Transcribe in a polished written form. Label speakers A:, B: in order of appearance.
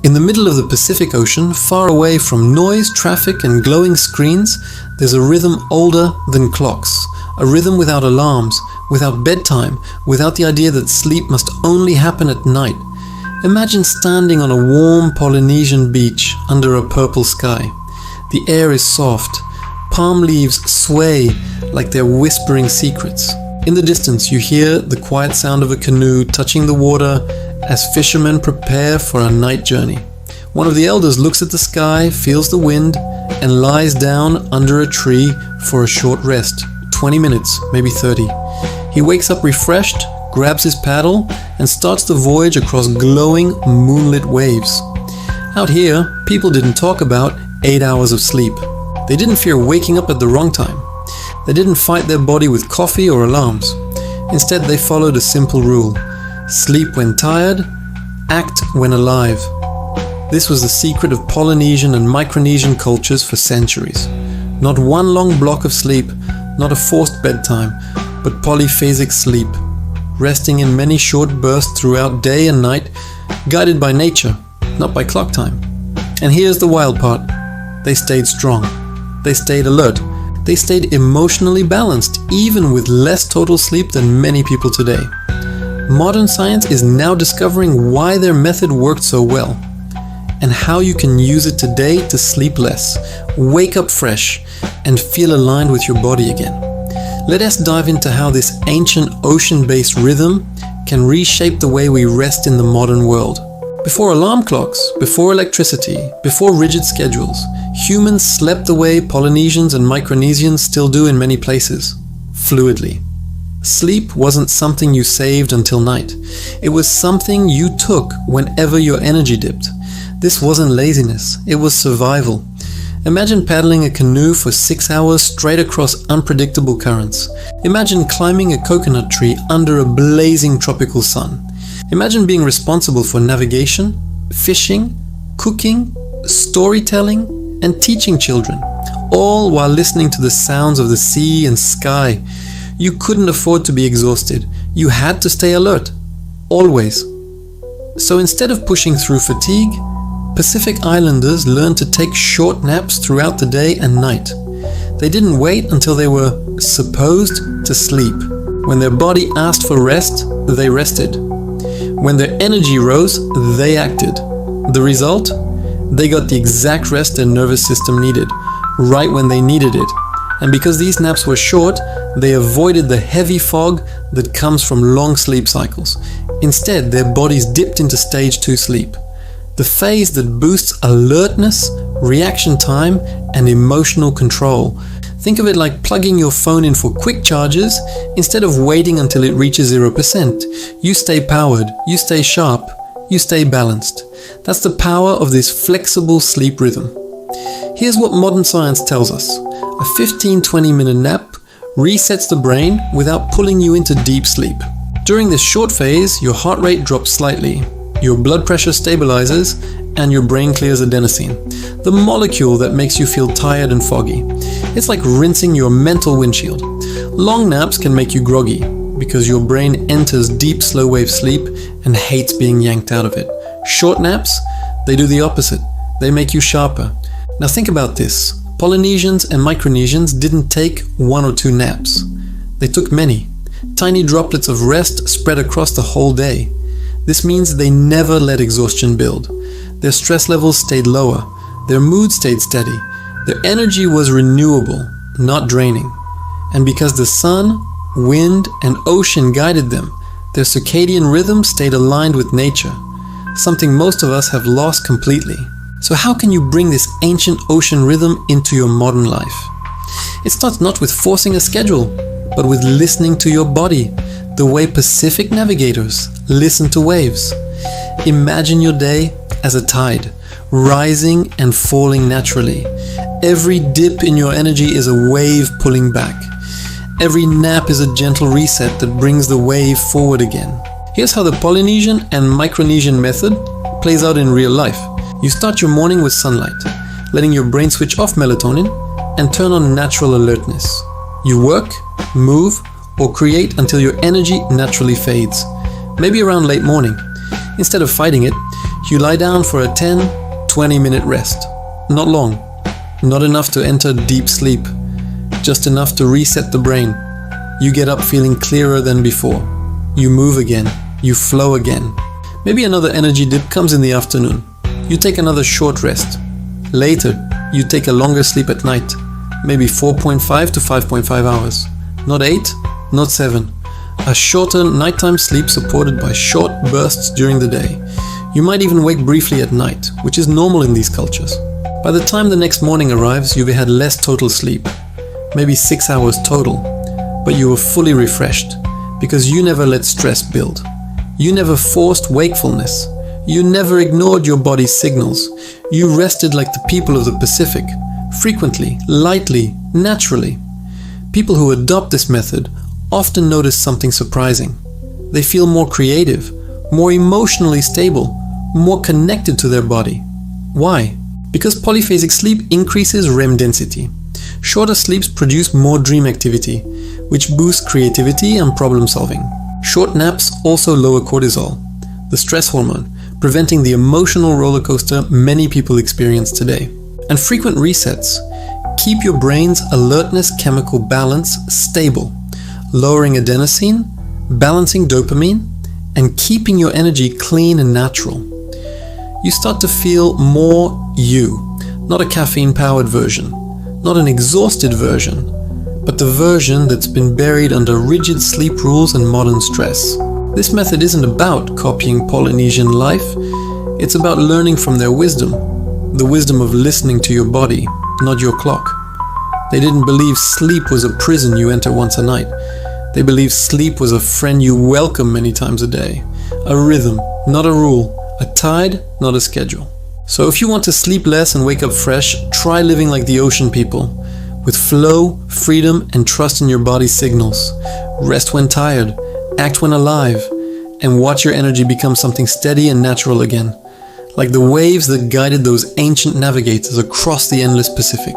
A: In the middle of the Pacific Ocean, far away from noise, traffic and glowing screens, there's a rhythm older than clocks. A rhythm without alarms, without bedtime, without the idea that sleep must only happen at night. Imagine standing on a warm Polynesian beach under a purple sky. The air is soft. Palm leaves sway like they're whispering secrets. In the distance, you hear the quiet sound of a canoe touching the water as fishermen prepare for a night journey. One of the elders looks at the sky, feels the wind, and lies down under a tree for a short rest. 20 minutes, maybe 30. He wakes up refreshed, grabs his paddle, and starts the voyage across glowing, moonlit waves. Out here, people didn't talk about 8 hours of sleep. They didn't fear waking up at the wrong time. They didn't fight their body with coffee or alarms. Instead, they followed a simple rule: sleep when tired, act when alive. This was the secret of Polynesian and Micronesian cultures for centuries. Not one long block of sleep, not a forced bedtime, but polyphasic sleep, resting in many short bursts throughout day and night, guided by nature, not by clock time. And here's the wild part: they stayed strong. They stayed alert. They stayed emotionally balanced, even with less total sleep than many people today. Modern science is now discovering why their method worked so well, and how you can use it today to sleep less, wake up fresh, and feel aligned with your body again. Let us dive into how this ancient ocean-based rhythm can reshape the way we rest in the modern world. Before alarm clocks, before electricity, before rigid schedules, humans slept the way Polynesians and Micronesians still do in many places, fluidly. Sleep wasn't something you saved until night. It was something you took whenever your energy dipped. This wasn't laziness, it was survival. Imagine paddling a canoe for 6 hours straight across unpredictable currents. Imagine climbing a coconut tree under a blazing tropical sun. Imagine being responsible for navigation, fishing, cooking, storytelling, and teaching children, all while listening to the sounds of the sea and sky. You couldn't afford to be exhausted. You had to stay alert, always. So instead of pushing through fatigue, Pacific Islanders learned to take short naps throughout the day and night. They didn't wait until they were supposed to sleep. When their body asked for rest, they rested. When their energy rose, they acted. The result? They got the exact rest their nervous system needed, right when they needed it. And because these naps were short, they avoided the heavy fog that comes from long sleep cycles. Instead, their bodies dipped into stage 2 sleep, the phase that boosts alertness, reaction time, and emotional control. Think of it like plugging your phone in for quick charges instead of waiting until it reaches 0%. You stay powered, you stay sharp, you stay balanced. That's the power of this flexible sleep rhythm. Here's what modern science tells us. A 15-20 minute nap resets the brain without pulling you into deep sleep. During this short phase, your heart rate drops slightly, your blood pressure stabilizes, and your brain clears adenosine, the molecule that makes you feel tired and foggy. It's like rinsing your mental windshield. Long naps can make you groggy because your brain enters deep slow wave sleep and hates being yanked out of it. Short naps, they do the opposite. They make you sharper. Now think about this. Polynesians and Micronesians didn't take 1 or 2 naps. They took many. Tiny droplets of rest spread across the whole day. This means they never let exhaustion build. Their stress levels stayed lower. Their mood stayed steady. Their energy was renewable, not draining. And because the sun, wind, and ocean guided them, their circadian rhythm stayed aligned with nature, something most of us have lost completely. So how can you bring this ancient ocean rhythm into your modern life? It starts not with forcing a schedule, but with listening to your body, the way Pacific navigators listen to waves. Imagine your day as a tide, rising and falling naturally. Every dip in your energy is a wave pulling back. Every nap is a gentle reset that brings the wave forward again. Here's how the Polynesian and Micronesian method plays out in real life. You start your morning with sunlight, letting your brain switch off melatonin and turn on natural alertness. You work, move, or create until your energy naturally fades, maybe around late morning. Instead of fighting it, You lie down for a 10-20 minute rest. Not long, not enough to enter deep sleep, just enough to reset the brain. You get up feeling clearer than before. You move again, you flow again. Maybe another energy dip comes in the afternoon. You take another short rest. Later, you take a longer sleep at night, maybe 4.5 to 5.5 hours. Not 8, not 7. A shorter nighttime sleep supported by short bursts during the day. You might even wake briefly at night, which is normal in these cultures. By the time the next morning arrives, you've had less total sleep, maybe 6 hours total, but you were fully refreshed, because you never let stress build. You never forced wakefulness. You never ignored your body's signals. You rested like the people of the Pacific, frequently, lightly, naturally. People who adopt this method often notice something surprising. They feel more creative, more emotionally stable, more connected to their body. Why? Because polyphasic sleep increases REM density. Shorter sleeps produce more dream activity, which boosts creativity and problem solving. Short naps also lower cortisol, the stress hormone, preventing the emotional roller coaster many people experience today. And frequent resets keep your brain's alertness chemical balance stable, lowering adenosine, balancing dopamine, and keeping your energy clean and natural. You start to feel more you, not a caffeine-powered version, not an exhausted version, but the version that's been buried under rigid sleep rules and modern stress. This method isn't about copying Polynesian life, it's about learning from their wisdom, the wisdom of listening to your body, not your clock. They didn't believe sleep was a prison you enter once a night. They believed sleep was a friend you welcome many times a day. A rhythm, not a rule. A tide, not a schedule. So if you want to sleep less and wake up fresh, try living like the ocean people, with flow, freedom, and trust in your body's signals. Rest when tired, act when alive, and watch your energy become something steady and natural again, like the waves that guided those ancient navigators across the endless Pacific.